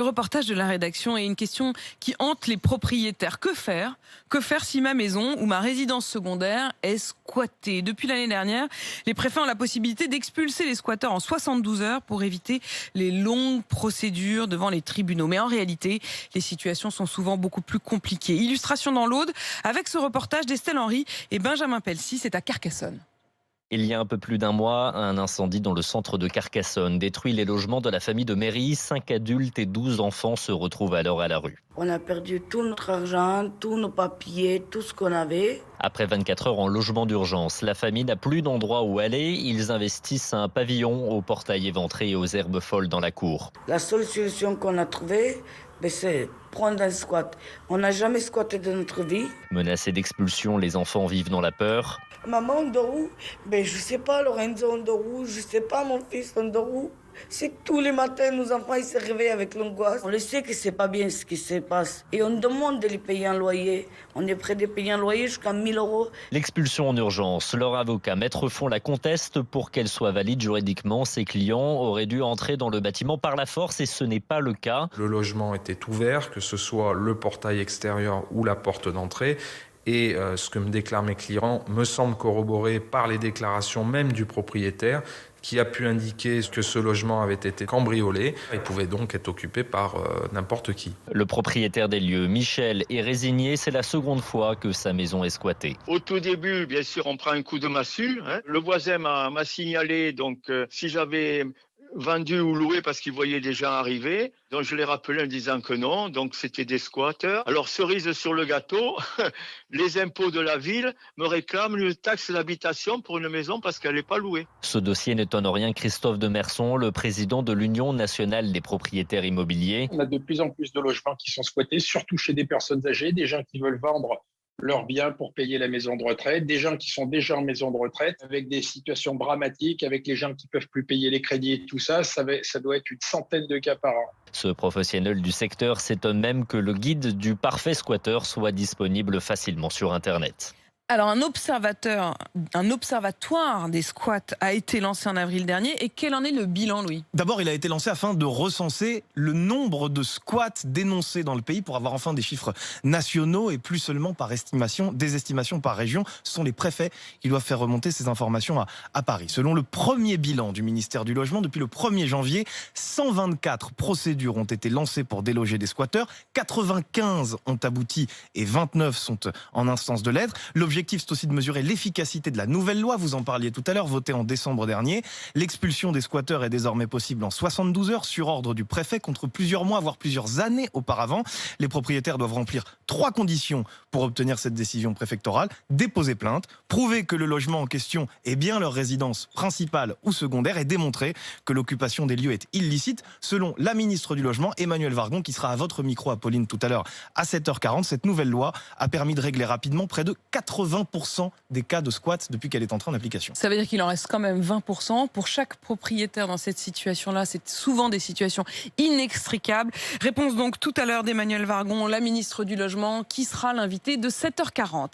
Le reportage de la rédaction est une question qui hante les propriétaires. Que faire? Que faire si ma maison ou ma résidence secondaire est squattée? Depuis l'année dernière, les préfets ont la possibilité d'expulser les squatteurs en 72 heures pour éviter les longues procédures devant les tribunaux. Mais en réalité, les situations sont souvent beaucoup plus compliquées. Illustration dans l'Aude avec ce reportage d'Estelle Henry et Benjamin Pelsi, c'est à Carcassonne. Il y a un peu plus d'un mois, un incendie dans le centre de Carcassonne détruit les logements de la famille de Méry. 5 adultes et 12 enfants se retrouvent alors à la rue. On a perdu tout notre argent, tous nos papiers, tout ce qu'on avait. Après 24 heures en logement d'urgence, la famille n'a plus d'endroit où aller. Ils investissent un pavillon au portail éventré et aux herbes folles dans la cour. La seule solution qu'on a trouvée, c'est prendre un squat. On n'a jamais squatté de notre vie. Menacés d'expulsion, les enfants vivent dans la peur. Maman, on dort où? Je sais pas, Lorenzo, on dort où? Je sais pas, mon fils, on dort où? C'est que tous les matins, nos enfants, ils se réveillent avec l'angoisse. On le sait que c'est pas bien ce qui se passe. Et on demande de les payer un loyer. On est prêt de payer un loyer jusqu'à 1 000 €. L'expulsion en urgence, leur avocat Maître Font la conteste. Pour qu'elle soit valide juridiquement, ses clients auraient dû entrer dans le bâtiment par la force et ce n'est pas le cas. Le logement était ouvert, que ce soit le portail extérieur ou la porte d'entrée. Et ce que me déclarent mes clients me semble corroboré par les déclarations même du propriétaire qui a pu indiquer que ce logement avait été cambriolé. Il pouvait donc être occupé par n'importe qui. Le propriétaire des lieux, Michel, est résigné. C'est la seconde fois que sa maison est squattée. Au tout début, bien sûr, on prend un coup de massue. Le voisin m'a signalé donc si j'avais vendu ou loué parce qu'il voyait des gens arriver. Donc je l'ai rappelé en disant que non, donc c'était des squatteurs. Alors cerise sur le gâteau, les impôts de la ville me réclament une taxe d'habitation pour une maison parce qu'elle n'est pas louée. Ce dossier n'étonne rien. Christophe Demerson, le président de l'Union nationale des propriétaires immobiliers. On a de plus en plus de logements qui sont squattés, surtout chez des personnes âgées, des gens qui veulent vendre leurs biens pour payer la maison de retraite, des gens qui sont déjà en maison de retraite, avec des situations dramatiques, avec les gens qui ne peuvent plus payer les crédits et tout ça, ça doit être une centaine de cas par an. Ce professionnel du secteur s'étonne même que le guide du parfait squatteur soit disponible facilement sur Internet. Alors un observatoire des squats a été lancé en avril dernier. Et quel en est le bilan, Louis? D'abord, il a été lancé afin de recenser le nombre de squats dénoncés dans le pays pour avoir enfin des chiffres nationaux et plus seulement par estimation, des estimations par région. Ce sont les préfets qui doivent faire remonter ces informations à Paris. Selon le premier bilan du ministère du Logement, depuis le 1er janvier, 124 procédures ont été lancées pour déloger des squatteurs. 95 ont abouti et 29 sont en instance de lettres. L'objectif, c'est aussi de mesurer l'efficacité de la nouvelle loi. Vous en parliez tout à l'heure, votée en décembre dernier. L'expulsion des squatteurs est désormais possible en 72 heures sur ordre du préfet contre plusieurs mois, voire plusieurs années auparavant. Les propriétaires doivent remplir 3 conditions pour obtenir cette décision préfectorale. Déposer plainte, prouver que le logement en question est bien leur résidence principale ou secondaire et démontrer que l'occupation des lieux est illicite. Selon la ministre du Logement, Emmanuelle Wargon, qui sera à votre micro, Apolline, tout à l'heure à 7h40, cette nouvelle loi a permis de régler rapidement près de 80% des cas de squat depuis qu'elle est entrée en application. Ça veut dire qu'il en reste quand même 20%. Pour chaque propriétaire dans cette situation-là, c'est souvent des situations inextricables. Réponse donc tout à l'heure d'Emmanuelle Wargon, la ministre du Logement, qui sera l'invitée de 7h40.